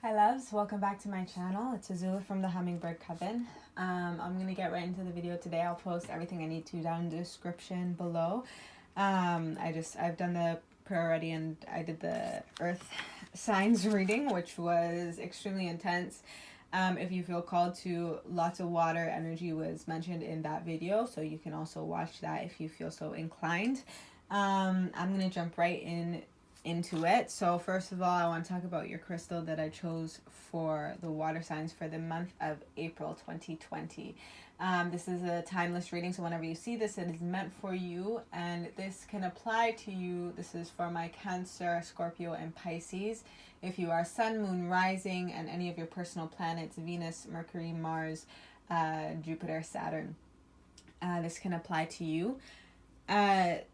Hi loves, welcome back to my channel. It's Azula from the Hummingbird Coven. I'm going to get right into the video today. I'll post everything I need to down in the description below. I've done the prayer already and I did the earth signs reading, which was extremely intense. If you feel called to, lots of water energy was mentioned in that video, so you can also watch that if you feel so inclined. I'm going to jump right into it. So first of all, I want to talk about your crystal that I chose for the water signs for the month of April 2020. This is a timeless reading, so whenever you see this, it is meant for you, and this can apply to you. This is for my Cancer, Scorpio, and Pisces. If you are Sun, Moon, Rising, and any of your personal planets, Venus, Mercury, Mars, Jupiter, Saturn, this can apply to you.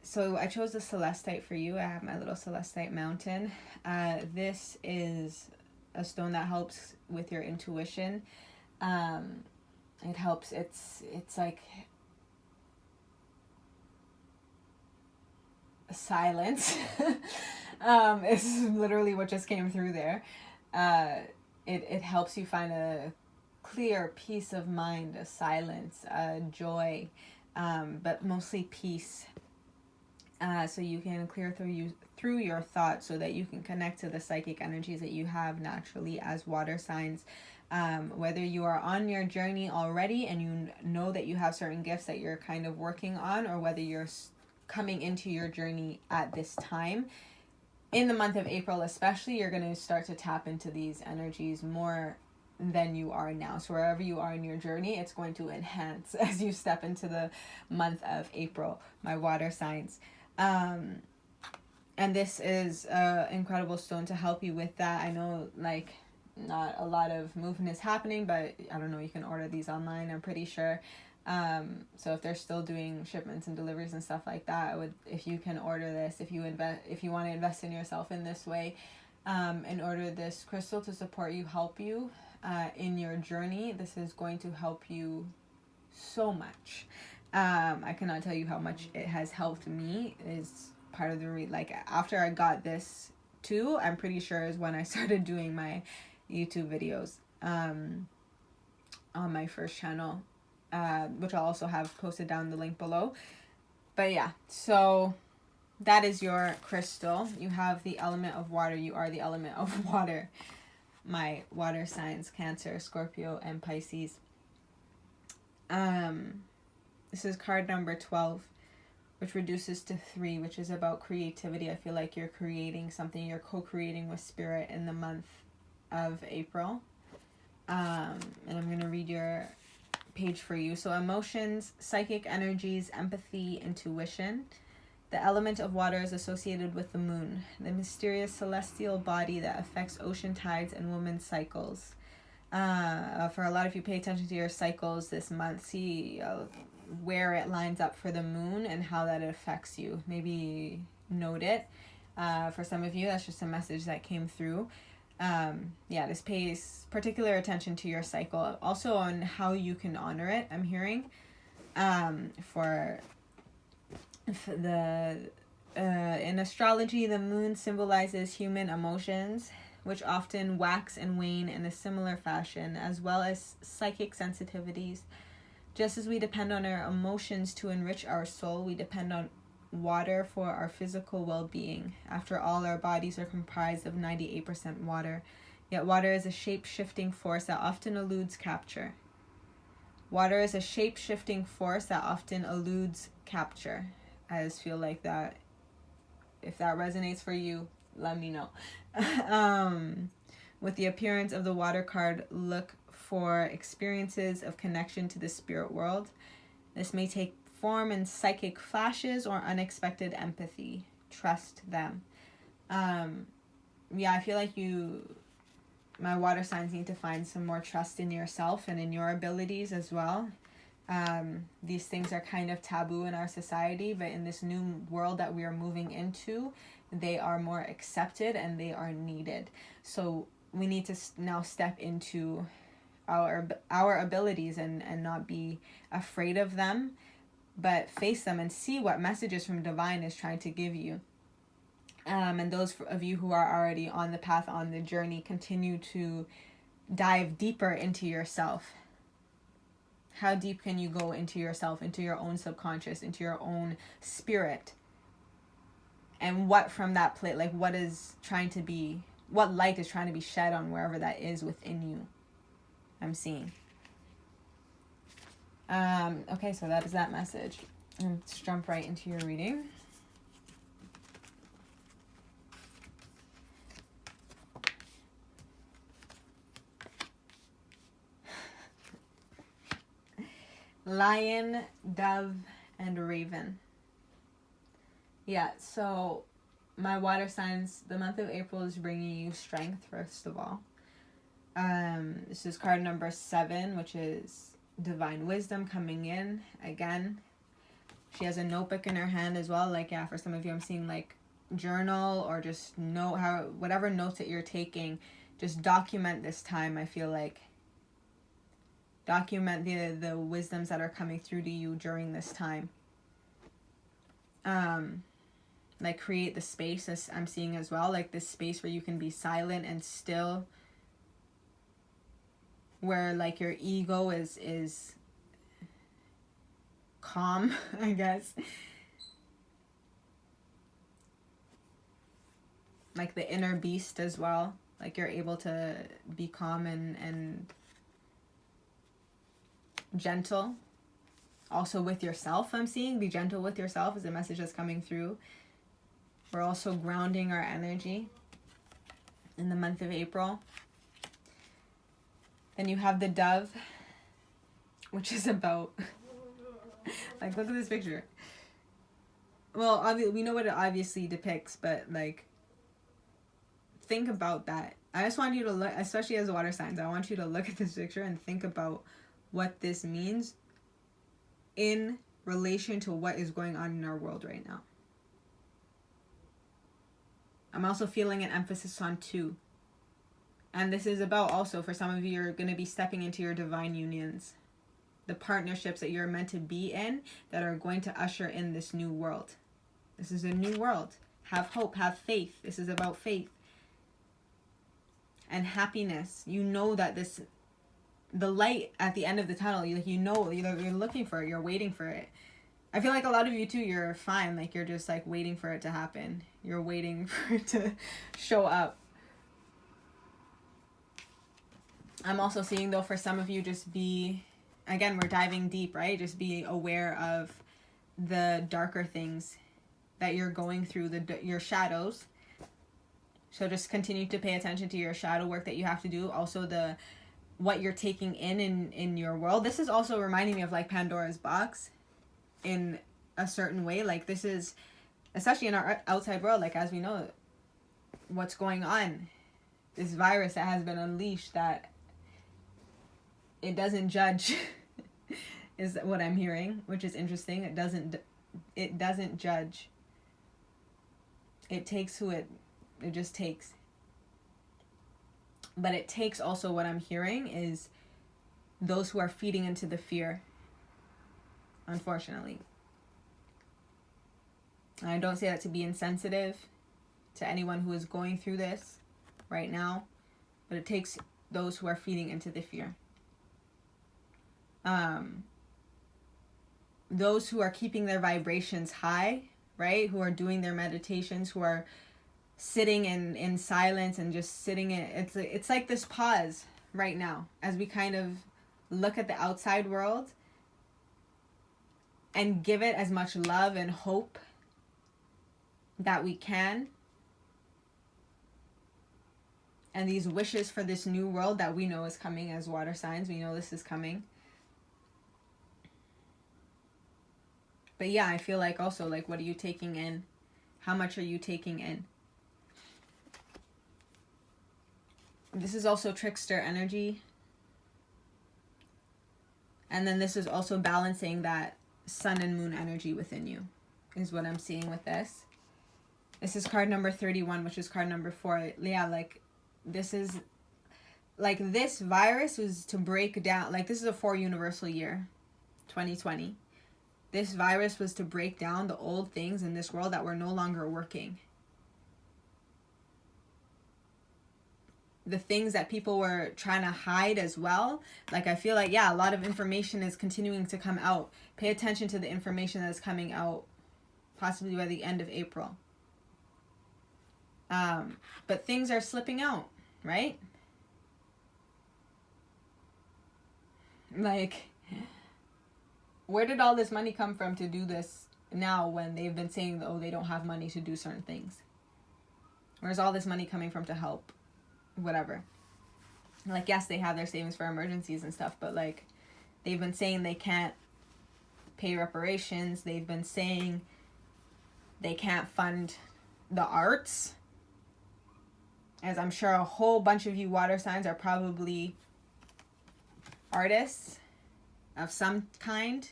So I chose the celestite for you. I have my little celestite mountain. This is a stone that helps with your intuition. It helps. It's like silence. It's literally what just came through there. It helps you find a clear peace of mind, a silence, a joy. But mostly peace, so you can clear through your thoughts, so that you can connect to the psychic energies that you have naturally as water signs. Whether you are on your journey already and you know that you have certain gifts that you're kind of working on, or whether you're coming into your journey at this time, in the month of April especially, you're going to start to tap into these energies more than you are now. So wherever you are in your journey, it's going to enhance as you step into the month of April, my water signs. And this is an incredible stone to help you with that. I know like not a lot of movement is happening, but I don't know, you can order these online, I'm pretty sure. So if they're still doing shipments and deliveries and stuff like that, if you can order this, if you want to invest in yourself in this way, and order this crystal to support you, help you in your journey. This is going to help you so much. I cannot tell you how much it has helped me. It is part of the like after I got this too, I'm pretty sure is when I started doing my YouTube videos on my first channel, which I'll also have posted down the link below. But yeah, so that is your crystal. You have the element of water. You are the element of water. My water signs, Cancer, Scorpio, and Pisces. This is card number 12, which reduces to 3, which is about creativity. I feel like you're creating something. You're co-creating with spirit in the month of April. And I'm going to read your page for you. So emotions, psychic energies, empathy, intuition. The element of water is associated with the moon, the mysterious celestial body that affects ocean tides and women's cycles. For a lot of you, pay attention to your cycles this month. See where it lines up for the moon and how that affects you. Maybe note it. For some of you, that's just a message that came through. This pays particular attention to your cycle. Also on how you can honor it, I'm hearing. In astrology, the moon symbolizes human emotions, which often wax and wane in a similar fashion, as well as psychic sensitivities. Just as we depend on our emotions to enrich our soul, we depend on water for our physical well-being. After all, our bodies are comprised of 98% water, yet water is a shape-shifting force that often eludes capture. Water is a shape-shifting force that often eludes capture. I just feel like that, if that resonates for you, let me know. With the appearance of the water card, look for experiences of connection to the spirit world. This may take form in psychic flashes or unexpected empathy. Trust them. I feel like my water signs need to find some more trust in yourself and in your abilities as well. These things are kind of taboo in our society, but in this new world that we are moving into, they are more accepted and they are needed. So we need to now step into our abilities and not be afraid of them, but face them and see what messages from divine is trying to give you. And those of you who are already on the path, on the journey, continue to dive deeper into yourself. How deep can you go into yourself, into your own subconscious, into your own spirit? And what from that plate, like what is trying to be, what light is trying to be shed on wherever that is within you? I'm seeing. Okay, so that is that message. Let's jump right into your reading. Lion, dove, and raven. Yeah, so my water signs, the month of April is bringing you strength, first of all. This is card number 7, which is divine wisdom coming in again. She has a notebook in her hand as well. Like, yeah, for some of you, I'm seeing like journal or just note, whatever notes that you're taking, just document this time. I feel like document the wisdoms that are coming through to you during this time. Like create the space, as I'm seeing as well, like this space where you can be silent and still, where like your ego is calm, I guess. Like the inner beast as well, like you're able to be calm and gentle also with yourself. I'm seeing be gentle with yourself is a message that's coming through. We're also grounding our energy in the month of April. Then you have the dove, which is about like, look at this picture. Well, we know what it obviously depicts, but like, think about that. I just want you to look, especially as water signs, I want you to look at this picture and think about what this means in relation to what is going on in our world right now. I'm also feeling an emphasis on 2. And this is about also, for some of you, you're going to be stepping into your divine unions. The partnerships that you're meant to be in that are going to usher in this new world. This is a new world. Have hope, have faith. This is about faith. And happiness. You know that the light at the end of the tunnel, you know, you're looking for it, you're waiting for it. I feel like a lot of you too, you're fine. Like you're just like waiting for it to happen. You're waiting for it to show up. I'm also seeing though, for some of you, just be, again, we're diving deep, right? Just be aware of the darker things that you're going through, your shadows. So just continue to pay attention to your shadow work that you have to do. Also what you're taking in your world. This is also reminding me of like Pandora's box in a certain way. Like this is, especially in our outside world, like as we know what's going on, this virus that has been unleashed, that it doesn't judge is what I'm hearing, which is interesting. It doesn't judge. It takes who it just takes. But it takes also, what I'm hearing is those who are feeding into the fear, unfortunately. And I don't say that to be insensitive to anyone who is going through this right now, but it takes those who are feeding into the fear. Those who are keeping their vibrations high, right? Who are doing their meditations, who are sitting in silence and just sitting in, it's like this pause right now as we kind of look at the outside world and give it as much love and hope that we can. And these wishes for this new world that we know is coming as water signs. We know this is coming. But yeah, I feel like also, like, what are you taking in? How much are you taking in? This is also trickster energy. And then this is also balancing that sun and moon energy within you, is what I'm seeing with this. This is card number 31, which is card number 4. Yeah, like, this is, like, this virus was to break down, like, this is a 4 universal year, 2020. This virus was to break down the old things in this world that were no longer working. the things that people were trying to hide as well. Like, I feel like, yeah, a lot of information is continuing to come out. Pay attention to the information that is coming out, possibly by the end of April. But things are slipping out, right? Like, where did all this money come from to do this now when they've been saying, oh, they don't have money to do certain things? Where's all this money coming from to help? Whatever. Like, yes, they have their savings for emergencies and stuff, but like, they've been saying they can't pay reparations. They've been saying they can't fund the arts. As I'm sure a whole bunch of you water signs are probably artists of some kind.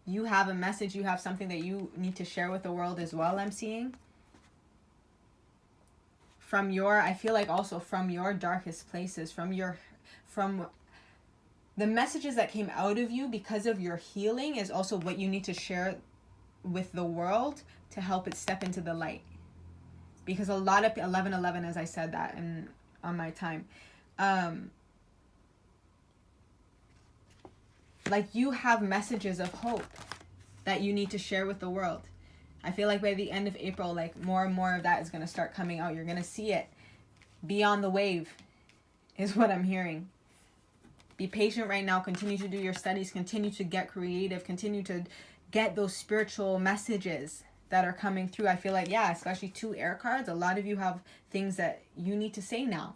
You have a message, you have something that you need to share with the world as well, I'm seeing. I feel like also from your darkest places, from the messages that came out of you because of your healing is also what you need to share with the world to help it step into the light. Because a lot of 11:11, as I said that on my time, like, you have messages of hope that you need to share with the world. I feel like by the end of April, like, more and more of that is going to start coming out. You're going to see it. Be on the wave is what I'm hearing. Be patient right now. Continue to do your studies. Continue to get creative. Continue to get those spiritual messages that are coming through. I feel like, yeah, especially 2 air cards. A lot of you have things that you need to say now.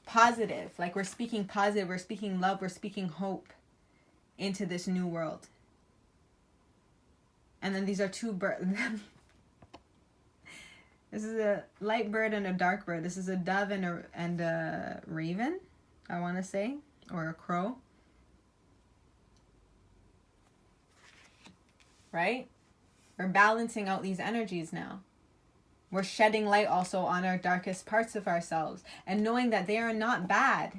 Positive. Like, we're speaking positive. We're speaking love. We're speaking hope into this new world. And then these are 2 birds. This is a light bird and a dark bird. This is a dove and a raven, I want to say, or a crow. Right? We're balancing out these energies now. We're shedding light also on our darkest parts of ourselves and knowing that they are not bad.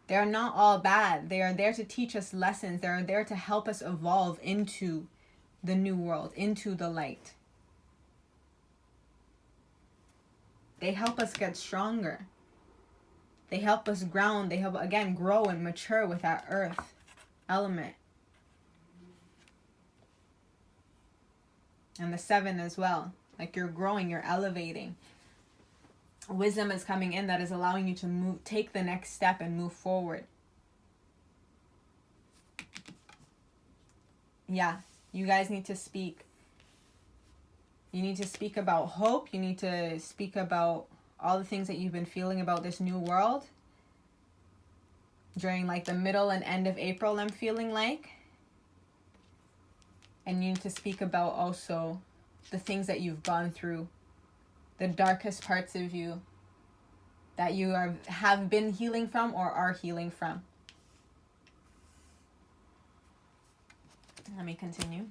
They are not all bad. They are there to teach us lessons. They are there to help us evolve into the new world, into the light. They help us get stronger. They help us ground. They help, again, grow and mature with that earth element. And the 7 as well. Like, you're growing, you're elevating. Wisdom is coming in that is allowing you to take the next step and move forward. Yeah, you guys need to speak. You need to speak about hope. You need to speak about all the things that you've been feeling about this new world. During like the middle and end of April, I'm feeling like. And you need to speak about also the things that you've gone through. The darkest parts of you that you have been healing from or are healing from. Let me continue.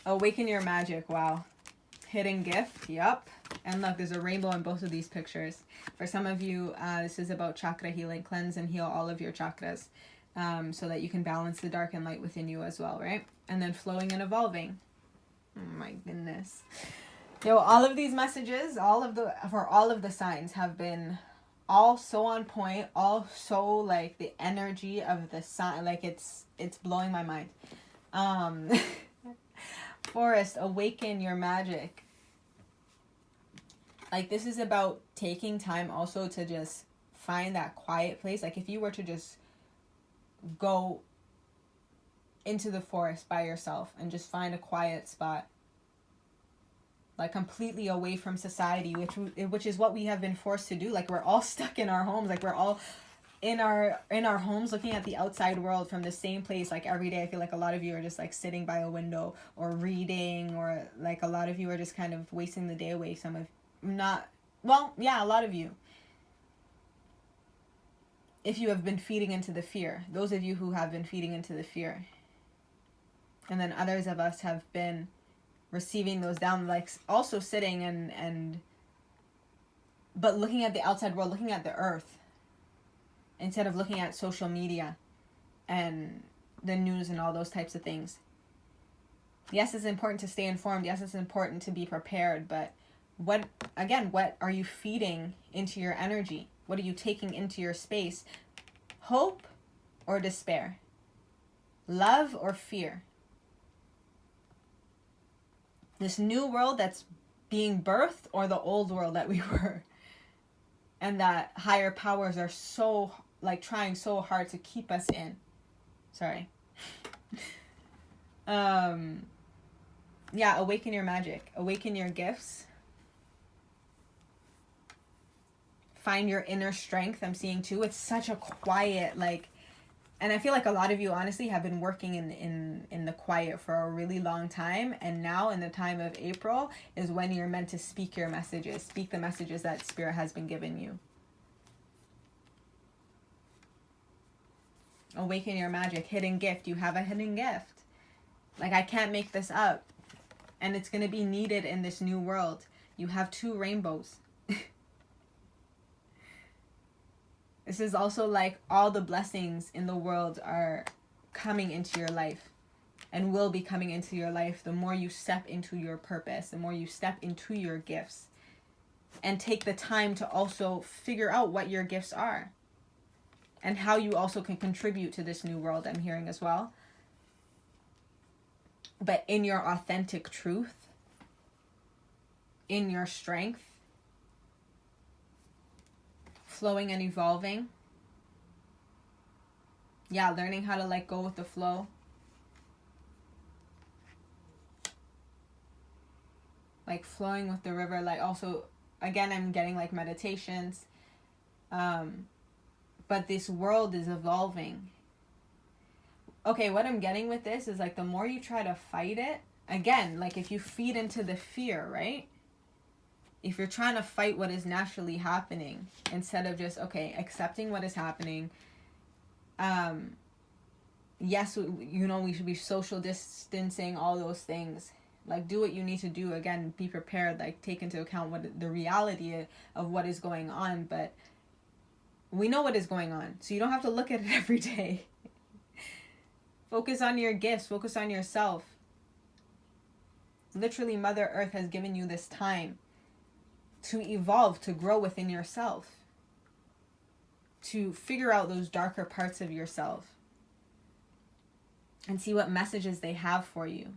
Awaken your magic. Wow. Hidden gift. Yup. And look, there's a rainbow in both of these pictures. For some of you, this is about chakra healing. Cleanse and heal all of your chakras so that you can balance the dark and light within you as well, right? And then flowing and evolving. Oh my goodness. Yo, all of these messages, for all of the signs have been all so on point, all so like the energy of the sign, like it's blowing my mind. Forest, awaken your magic. Like, this is about taking time also to just find that quiet place. Like, if you were to just go into the forest by yourself and just find a quiet spot, like completely away from society, which is what we have been forced to do. Like, we're all stuck in our homes. Like, we're all in our homes looking at the outside world from the same place. Like, every day I feel like a lot of you are just like sitting by a window or reading, or like a lot of you are just kind of wasting the day away. Some of not, well, yeah, a lot of you, if you have been feeding into the fear, those of you who have been feeding into the fear, and then others of us have been receiving those down, like also sitting but looking at the outside world, looking at the earth instead of looking at social media and the news and all those types of things. Yes, it's important to stay informed. Yes, it's important to be prepared. But what are you feeding into your energy? What are you taking into your space? Hope or despair? Love or fear? This new world that's being birthed, or the old world that we were? And that higher powers are so, like, trying so hard to keep us in. Sorry. Yeah, awaken your magic. Awaken your gifts. Find your inner strength, I'm seeing too. It's such a quiet, like, and I feel like a lot of you honestly have been working in the quiet for a really long time. And now in the time of April is when you're meant to speak your messages. Speak the messages that Spirit has been giving you. Awaken your magic. Hidden gift. You have a hidden gift. Like, I can't make this up. And it's going to be needed in this new world. You have 2 rainbows. This is also like all the blessings in the world are coming into your life and will be coming into your life the more you step into your purpose, the more you step into your gifts, and take the time to also figure out what your gifts are and how you also can contribute to this new world, I'm hearing as well. But in your authentic truth, in your strength, flowing and evolving. Yeah, learning how to let go with the flow. Like flowing with the river. Like also, again, I'm getting like meditations. But this world is evolving. Okay, what I'm getting with this is like the more you try to fight it, again, like if you feed into the fear, right? If you're trying to fight what is naturally happening instead of just, okay, accepting what is happening. Yes, you know, we should be social distancing, all those things. Like, do what you need to do. Again, be prepared. Like, take into account what the reality of what is going on. But we know what is going on. So you don't have to look at it every day. Focus on your gifts. Focus on yourself. Literally, Mother Earth has given you this time to evolve, to grow within yourself, to figure out those darker parts of yourself and see what messages they have for you.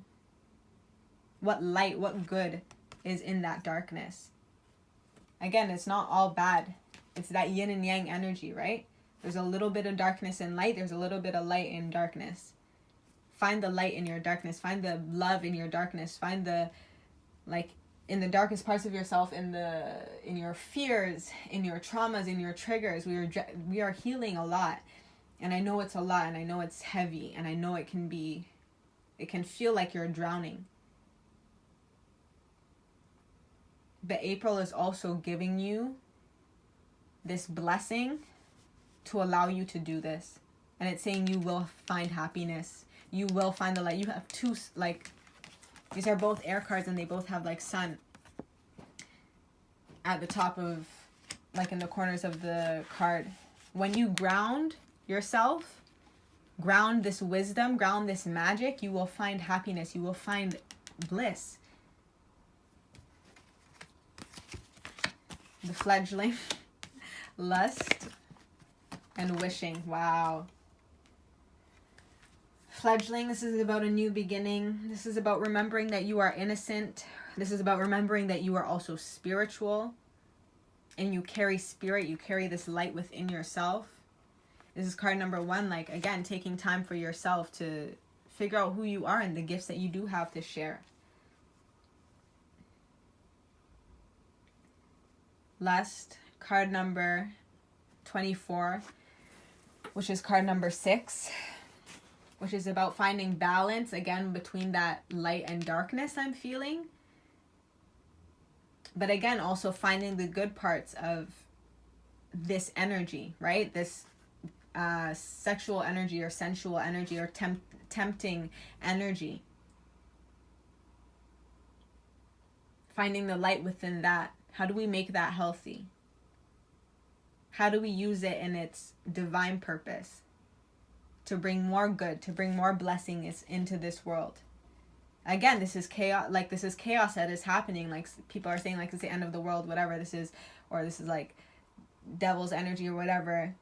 What light, what good is in that darkness. Again, it's not all bad. It's that yin and yang energy, right? There's a little bit of darkness and light. There's a little bit of light in darkness. Find the light in your darkness. Find the love in your darkness. Find the, like, in the darkest parts of yourself, in your fears, in your traumas, in your triggers. We are healing a lot. And I know it's a lot, and I know it's heavy, and I know it can feel like you're drowning. But April is also giving you this blessing to allow you to do this. And it's saying you will find happiness. You will find the light. You have 2, like, these are both air cards, and they both have, like, sun at the top of, like, in the corners of the card. When you ground yourself, ground this wisdom, ground this magic, you will find happiness. You will find bliss. The fledgling, lust, and wishing. Wow. Fledgling, this is about a new beginning. This is about remembering that you are innocent. This is about remembering that you are also spiritual. And you carry spirit. You carry this light within yourself. This is card number 1. Like, again, taking time for yourself to figure out who you are and the gifts that you do have to share. Lust, card number 24, which is card number 6, which is about finding balance, again, between that light and darkness I'm feeling. But again, also finding the good parts of this energy, right? This sexual energy or sensual energy or tempting energy. Finding the light within that. How do we make that healthy? How do we use it in its divine purpose to bring more good, to bring more blessings into this world? again, this is chaos. Like, this is chaos that is happening. Like, people are saying, like, it's the end of the world, whatever this is, or this is like devil's energy or whatever.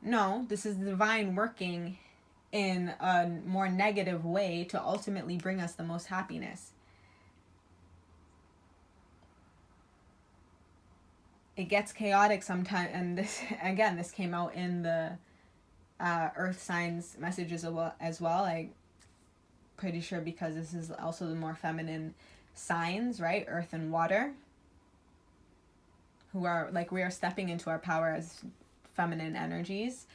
No, this is the divine working in a more negative way to ultimately bring us the most happiness. It gets chaotic sometimes, and this came out in the earth signs messages as well. I'm pretty sure, because this is also the more feminine signs, right? Earth and water, who are like, we are stepping into our power as feminine energies.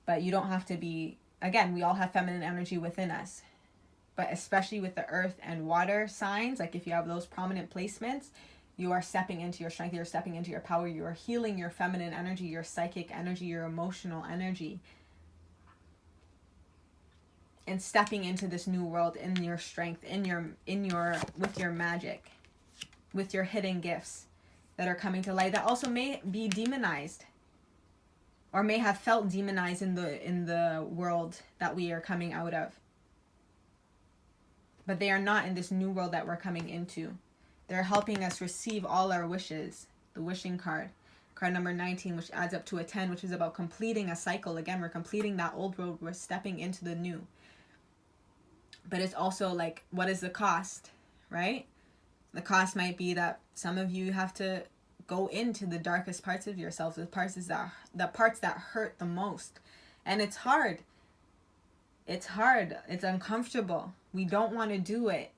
But you don't have to be, again, we all have feminine energy within us, but especially with the earth and water signs, like if you have those prominent placements, you are stepping into your strength, you're stepping into your power, you are healing your feminine energy, your psychic energy, your emotional energy, and stepping into this new world in your strength, with your magic, with your hidden gifts that are coming to light, that also may be demonized, or may have felt demonized in the world that we are coming out of. But they are not in this new world that we're coming into. They're helping us receive all our wishes. The wishing card number 19, which adds up to a 10, which is about completing a cycle. Again, we're completing that old road. We're stepping into the new. But it's also like, what is the cost, right? The cost might be that some of you have to go into the darkest parts of yourself, the parts that hurt the most. And it's hard. It's uncomfortable. We don't want to do it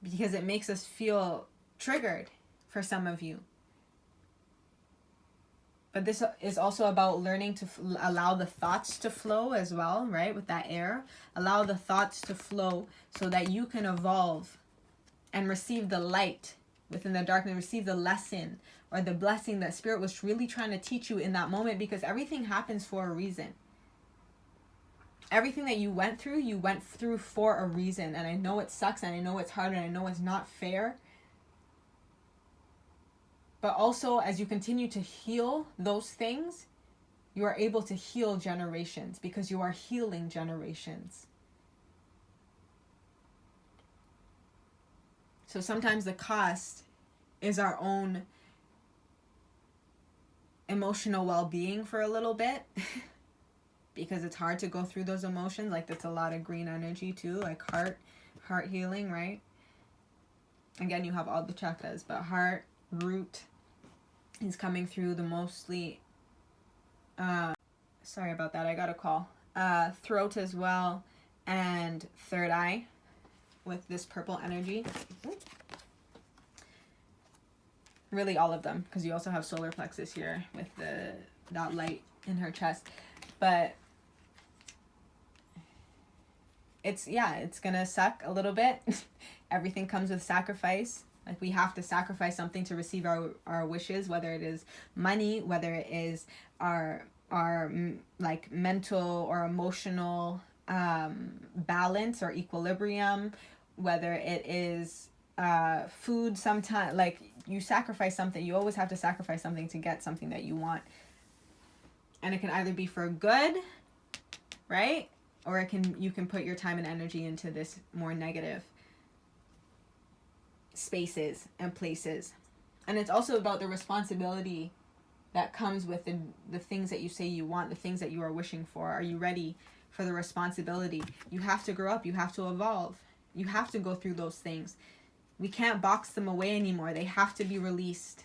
because it makes us feel triggered for some of you. But this is also about learning to allow the thoughts to flow as well, right? With that air, allow the thoughts to flow so that you can evolve and receive the light within the darkness, receive the lesson or the blessing that Spirit was really trying to teach you in that moment, because everything happens for a reason. Everything that you went through for a reason. And I know it sucks, and I know it's hard, and I know it's not fair. But also, as you continue to heal those things, you are able to heal generations, because you are healing generations. So sometimes the cost is our own emotional well-being for a little bit, because it's hard to go through those emotions. Like, that's a lot of green energy too, like heart healing, right? Again, you have all the chakras, but heart, root is coming through the mostly, sorry about that, I got a call. Throat as well, and third eye with this purple energy. Really all of them, because you also have solar plexus here with that light in her chest. But it's gonna suck a little bit. Everything comes with sacrifice. Like, we have to sacrifice something to receive our wishes, whether it is money, whether it is our like mental or emotional balance or equilibrium, whether it is food. Sometimes, like, you sacrifice something. You always have to sacrifice something to get something that you want. And it can either be for good, right? Or you can put your time and energy into this more negative spaces and places. And it's also about the responsibility that comes with the things that you say you want, the things that you are wishing for. Are you ready for the responsibility? You have to grow up. You have to evolve. You have to go through those things. We can't box them away anymore. They have to be released,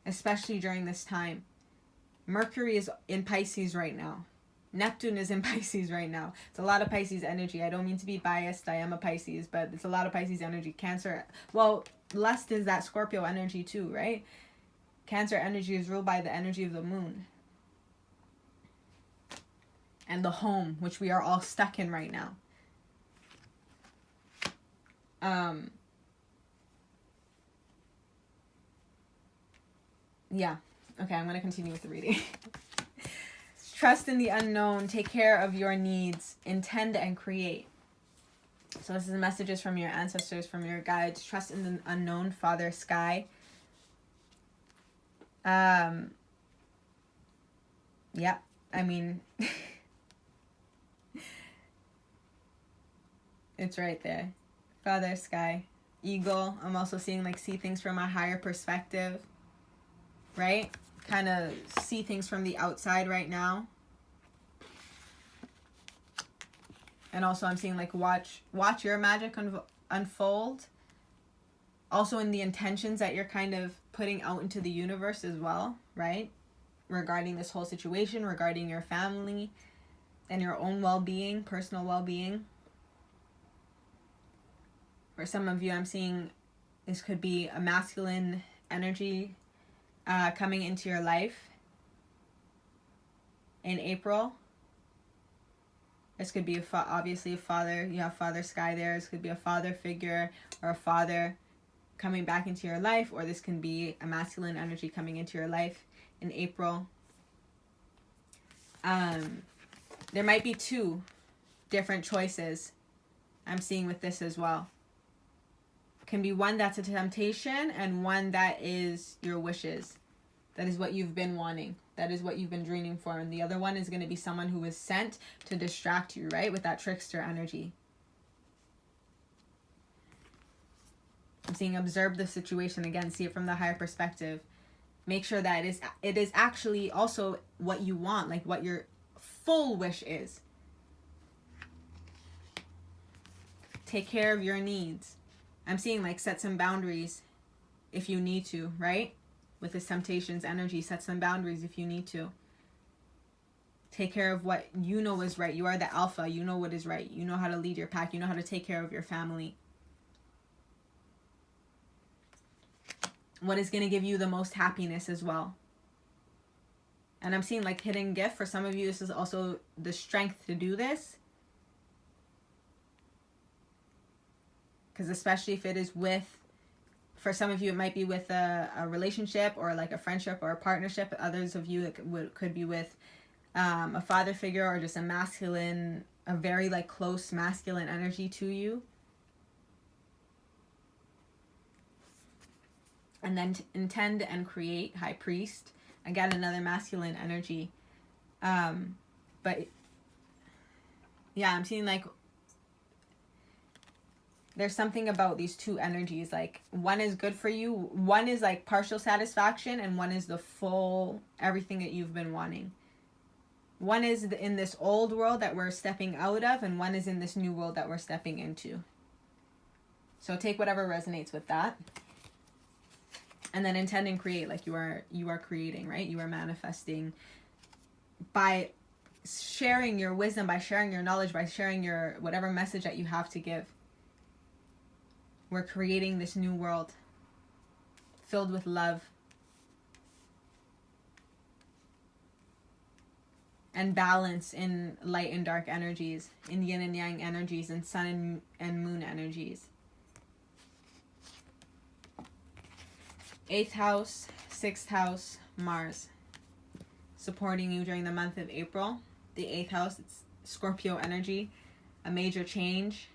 especially during this time. Mercury is in Pisces right now. Neptune is in Pisces right now. It's a lot of Pisces energy. I don't mean to be biased. I am a Pisces, but it's a lot of Pisces energy. Cancer, well, lust is that Scorpio energy too, right? Cancer energy is ruled by the energy of the moon. And the home, which we are all stuck in right now. Yeah. Okay, I'm going to continue with the reading. Trust in the unknown. Take care of your needs. Intend and create. So this is messages from your ancestors, from your guides. Trust in the unknown, Father Sky. Yeah, I mean, It's right there. Father sky. Eagle. I'm also seeing like see things from a higher perspective. Right? Kind of see things from the outside right now. And also I'm seeing like watch your magic unfold. Also in the intentions that you're kind of putting out into the universe as well, right? Regarding this whole situation, regarding your family and your own well-being, personal well-being. For some of you, I'm seeing this could be a masculine energy coming into your life in April. This could be obviously a father. You have father sky there. This could be a father figure or a father coming back into your life, or this can be a masculine energy coming into your life in April. There might be two different choices I'm seeing with this as well. Can be one that's a temptation and one that is your wishes. That is what you've been wanting. That is what you've been dreaming for. And the other one is going to be someone who is sent to distract you, right? With that trickster energy. I'm seeing observe the situation again. See it from the higher perspective. Make sure that it is actually also what you want. Like what your full wish is. Take care of your needs. I'm seeing like set some boundaries if you need to, right? With this temptations energy, set some boundaries if you need to. Take care of what you know is right. You are the alpha. You know what is right. You know how to lead your pack. You know how to take care of your family. What is going to give you the most happiness as well. And I'm seeing like hidden gift. For some of you, this is also the strength to do this. Because especially if it is with, for some of you, it might be with a relationship or like a friendship or a partnership. Others of you, it could be with a father figure or just a masculine, a very like close masculine energy to you. And then intend and create, high priest. Again, another masculine energy. But yeah, I'm seeing like there's something about these two energies. Like one is good for you. One is like partial satisfaction and one is the full, everything that you've been wanting. One is in this old world that we're stepping out of and one is in this new world that we're stepping into. So take whatever resonates with that. And then intend and create, like you are creating, right? You are manifesting by sharing your wisdom, by sharing your knowledge, by sharing your whatever message that you have to give. We're creating this new world filled with love and balance in light and dark energies, in yin and yang energies, and sun and moon energies. 8th house, 6th house, Mars. Supporting you during the month of April. The 8th house, it's Scorpio energy. A major change.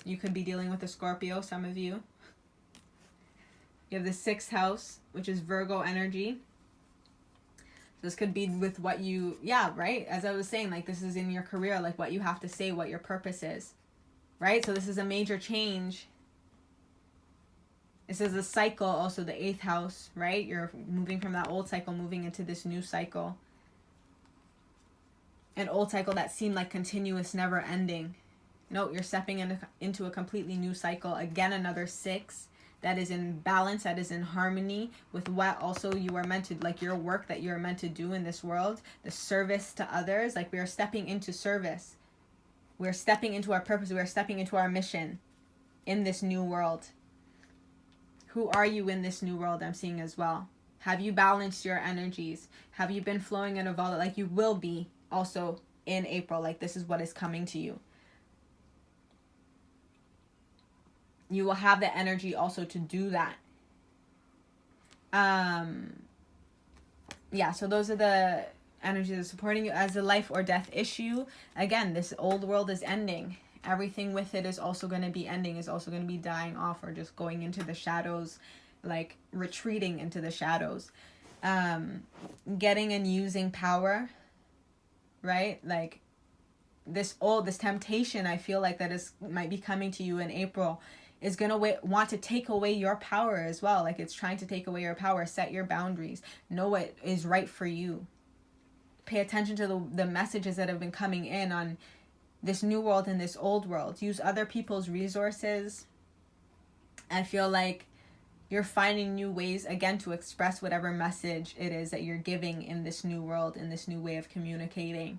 You could be dealing with a Scorpio, some of you. You have the 6th house, which is Virgo energy. This could be with what you, yeah, right? As I was saying, like this is in your career, like what you have to say, what your purpose is. Right? So this is a major change. This is a cycle, also the 8th house, right? You're moving from that old cycle, moving into this new cycle. An old cycle that seemed like continuous, never ending. No, you're stepping into a completely new cycle. Again, another 6 that is in balance, that is in harmony with what also you are meant to, like your work that you're meant to do in this world, the service to others. Like we are stepping into service. We're stepping into our purpose. We're stepping into our mission in this new world. Who are you in this new world? I'm seeing as well. Have you balanced your energies? Have you been flowing in a volatile, like you will be also in April, like this is what is coming to you. You will have the energy also to do that. Yeah, so those are the energies that are supporting you as a life or death issue. Again, this old world is ending. Everything with it is also going to be ending, is also going to be dying off or just going into the shadows, like retreating into the shadows. Getting and using power, right? Like this temptation, I feel like, that is might be coming to you in April, is going to want to take away your power as well. Like, it's trying to take away your power. Set your boundaries. Know what is right for you. Pay attention to the messages that have been coming in on this new world and this old world. Use other people's resources. I feel like you're finding new ways, again, to express whatever message it is that you're giving in this new world, in this new way of communicating.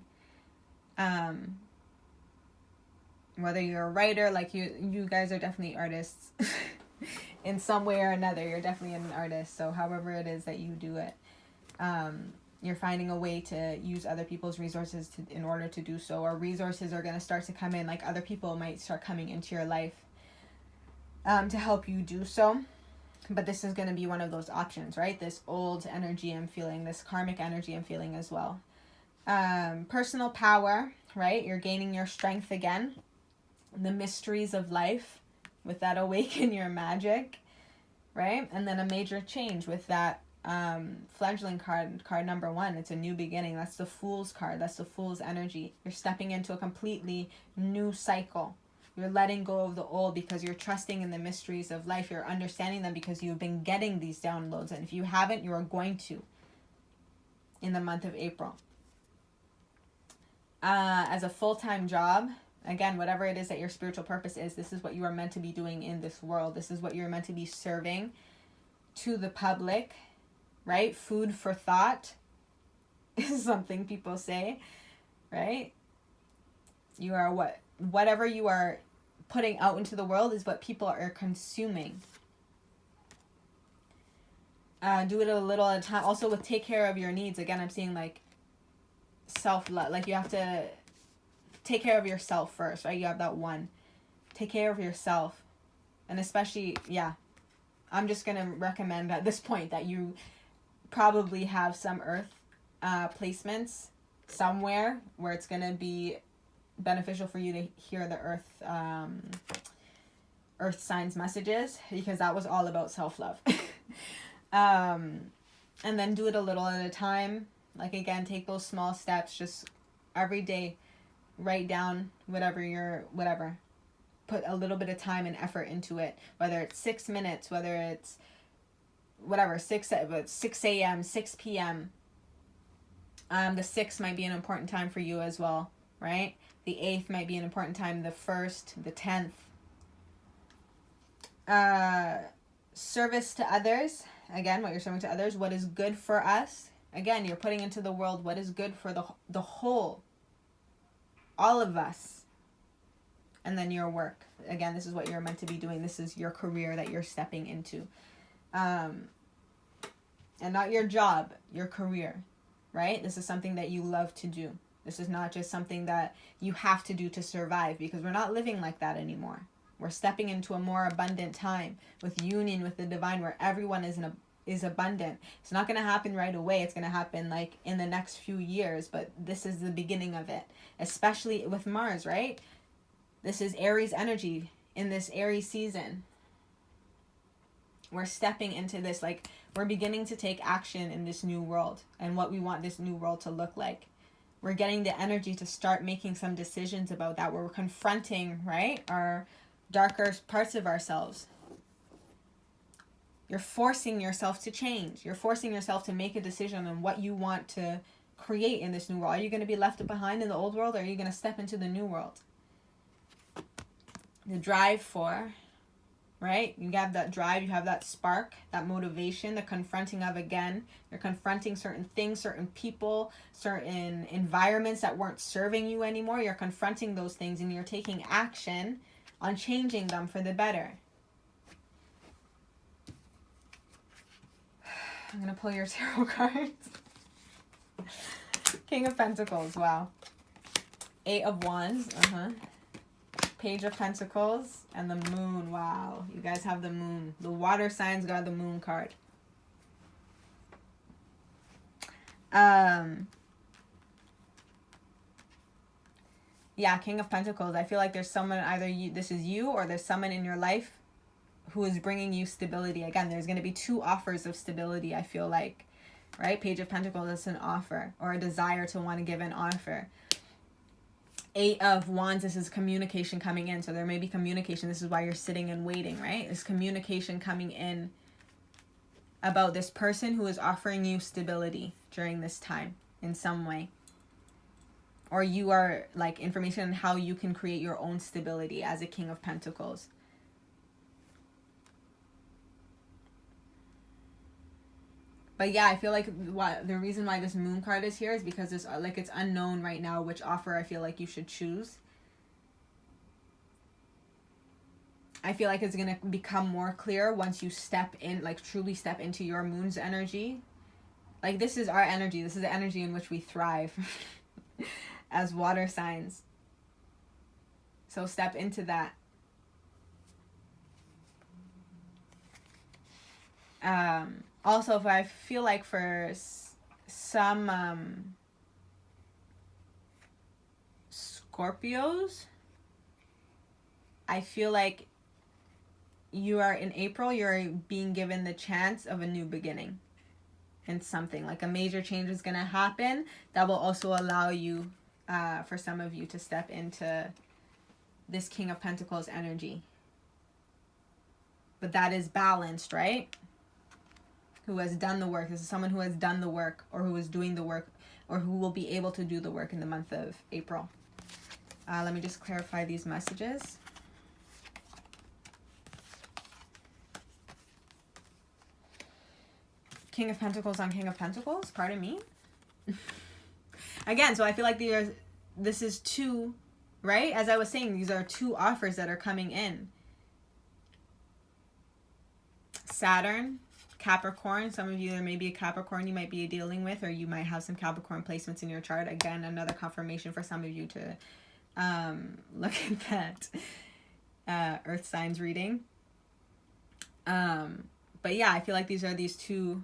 Whether you're a writer, like you guys are definitely artists in some way or another. You're definitely an artist. So however it is that you do it, you're finding a way to use other people's resources in order to do so. Or resources are going to start to come in, like other people might start coming into your life to help you do so. But this is going to be one of those options, right? This old energy I'm feeling, this karmic energy I'm feeling as well. Personal power, right? You're gaining your strength again. The mysteries of life, with that awaken your magic, right? And then a major change with that fledgling card number 1. It's a new beginning. That's the Fool's card. That's the Fool's energy. You're stepping into a completely new cycle. You're letting go of the old because you're trusting in the mysteries of life. You're understanding them because you've been getting these downloads. And if you haven't, you are going to in the month of April. As a full-time job, again, whatever it is that your spiritual purpose is, this is what you are meant to be doing in this world. This is what you're meant to be serving to the public, right? Food for thought is something people say, right? You are whatever you are putting out into the world is what people are consuming. Do it a little at a time. Also, with take care of your needs. Again, I'm seeing like self-love. Like, you have to take care of yourself first, right? You have that 1. Take care of yourself. And especially, I'm just going to recommend at this point that you probably have some earth placements somewhere where it's going to be beneficial for you to hear the earth signs messages, because that was all about self-love. And then do it a little at a time. Like, again, take those small steps. Just every day, write down whatever. Put a little bit of time and effort into it. Whether it's 6 minutes, whether it's whatever, 6 a.m., 6 p.m. The 6th might be an important time for you as well, right? The 8th might be an important time. The 1st, the 10th. Service to others. Again, what you're serving to others. What is good for us. Again, you're putting into the world what is good for the whole. All of us. And then your work. Again, this is what you're meant to be doing. This is your career that you're stepping into. And not your job, your career, right? This is something that you love to do. This is not just something that you have to do to survive, because we're not living like that anymore. We're stepping into a more abundant time with union with the divine, where everyone is abundant. It's not going to happen right away. It's going to happen like in the next few years, but this is the beginning of it, especially with Mars, right? This is Aries energy in this Aries season. We're stepping into this, like, we're beginning to take action in this new world and what we want this new world to look like. We're getting the energy to start making some decisions about that, where we're confronting, right, our darker parts of ourselves. You're forcing yourself to change. You're forcing yourself to make a decision on what you want to create in this new world. Are you going to be left behind in the old world, or are you going to step into the new world? The drive for, right? You have that drive, you have that spark, that motivation, the confronting of, again, you're confronting certain things, certain people, certain environments that weren't serving you anymore. You're confronting those things and you're taking action on changing them for the better. I'm going to pull your tarot cards. King of Pentacles, wow. 8 of Wands, Page of Pentacles, and the Moon, wow. You guys have the Moon. The water signs got the Moon card. Yeah, King of Pentacles. I feel like there's someone, this is you, or there's someone in your life who is bringing you stability. Again, there's going to be 2 offers of stability, I feel like, right? Page of Pentacles is an offer, or a desire to want to give an offer. Eight of Wands, this is communication coming in. So there may be communication. This is why you're sitting and waiting, right? There's communication coming in about this person who is offering you stability during this time in some way. Or you are like information on how you can create your own stability as a King of Pentacles. But yeah, I feel like the reason why this Moon card is here is because it's like it's unknown right now which offer I feel like you should choose. I feel like it's going to become more clear once you step in, like truly step into your Moon's energy. Like this is our energy. This is the energy in which we thrive as water signs. So step into that. Also, if I feel like for some Scorpios, I feel like you are in April, you're being given the chance of a new beginning in something. Like a major change is going to happen that will also allow you, for some of you, to step into this King of Pentacles energy. But that is balanced, right? Who has done the work. This is someone who has done the work, or who is doing the work, or who will be able to do the work in the month of April. Let me just clarify these messages. King of Pentacles on King of Pentacles, pardon me. Again, so I feel like this is two, right? As I was saying, these are two offers that are coming in. Saturn, Capricorn. Some of you, there may be a Capricorn you might be dealing with, or you might have some Capricorn placements in your chart. Again, another confirmation for some of you to look at that Earth signs reading. But yeah, I feel like these are these two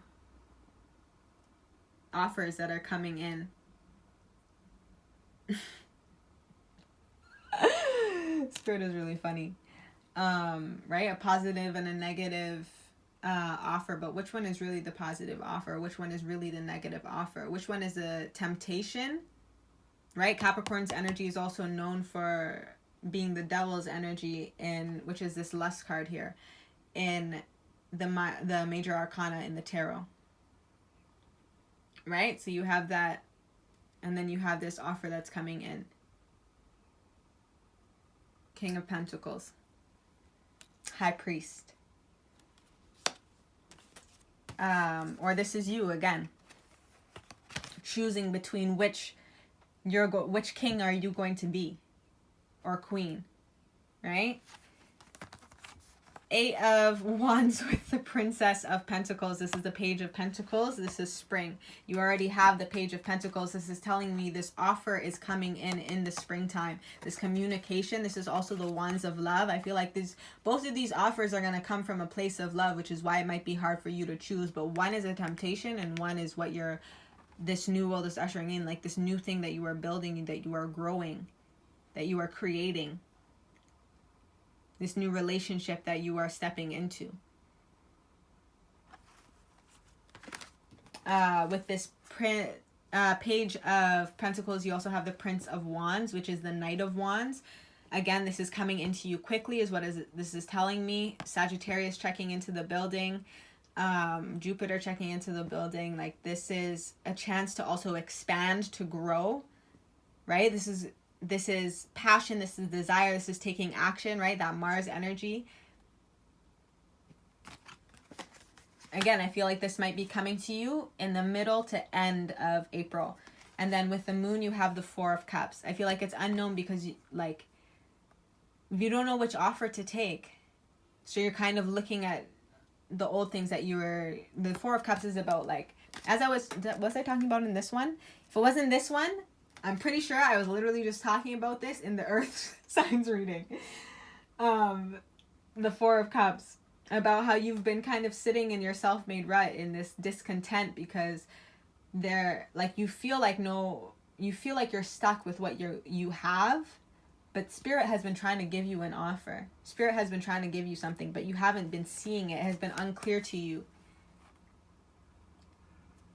offers that are coming in. Spirit is really funny. Right? A positive and a negative offer, but which one is really the positive offer? Which one is really the negative offer? Which one is a temptation? Right? Capricorn's energy is also known for being the devil's energy, in which is this lust card here in the major arcana in the tarot. Right? So you have that, and then you have this offer that's coming in. King of Pentacles. High Priest. Or this is you again. Choosing between which king are you going to be? Or queen. Right? Eight of Wands with the Princess of Pentacles. This is the Page of Pentacles. This is spring. You already have the Page of Pentacles. This is telling me this offer is coming in the springtime. This communication. This is also the Wands of Love. I feel like both of these offers are going to come from a place of love, which is why it might be hard for you to choose. But one is a temptation, and one is what this new world is ushering in. Like this new thing that you are building, that you are growing, that you are creating. This new relationship that you are stepping into. With this Page of Pentacles, you also have the Prince of Wands, which is the Knight of Wands. Again, this is coming into you quickly, is what this is telling me. Sagittarius checking into the building. Jupiter checking into the building. Like this is a chance to also expand, to grow. Right? This is passion, this is desire, this is taking action, right? That Mars energy. Again, I feel like this might be coming to you in the middle to end of April. And then with the Moon, you have the Four of Cups. I feel like it's unknown because you don't know which offer to take. So you're kind of looking at the old things that the Four of Cups is about, like, as was I talking about in this one? If it wasn't this one, I'm pretty sure I was literally just talking about this in the Earth signs reading. The Four of Cups. About how you've been kind of sitting in your self-made rut in this discontent because you feel like you're stuck with what you have, but Spirit has been trying to give you an offer. Spirit has been trying to give you something, but you haven't been seeing it. It has been unclear to you.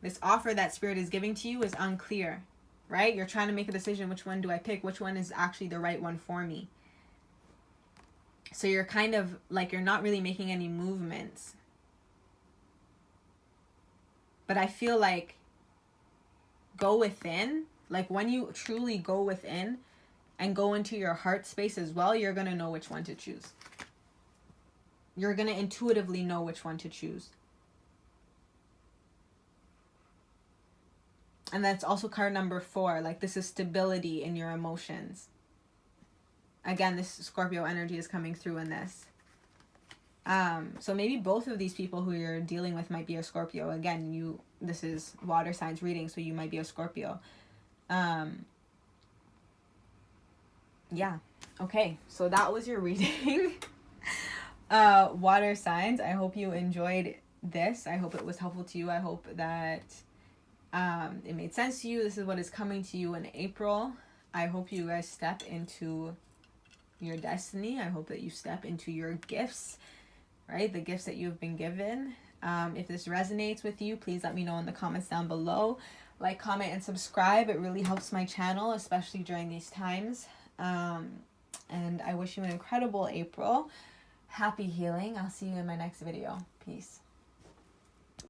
This offer that Spirit is giving to you is unclear. right? You're trying to make a decision, which one do I pick? Which one is actually the right one for me? So you're kind of like, you're not really making any movements. But I feel like go within, like when you truly go within and go into your heart space as well, you're going to know which one to choose. You're going to intuitively know which one to choose. And that's also card number 4. Like, this is stability in your emotions. Again, this Scorpio energy is coming through in this. So maybe both of these people who you're dealing with might be a Scorpio. Again, this is water signs reading, so you might be a Scorpio. Yeah. Okay. So that was your reading. Water signs. I hope you enjoyed this. I hope it was helpful to you. I hope that it made sense to you. This is what is coming to you in April. I hope you guys step into your destiny. I hope that you step into your gifts, right? The gifts that you've been given. If this resonates with you, please let me know in the comments down below. Like, comment, and subscribe. It really helps my channel, especially during these times. And I wish you an incredible April. Happy healing. I'll see you in my next video. Peace.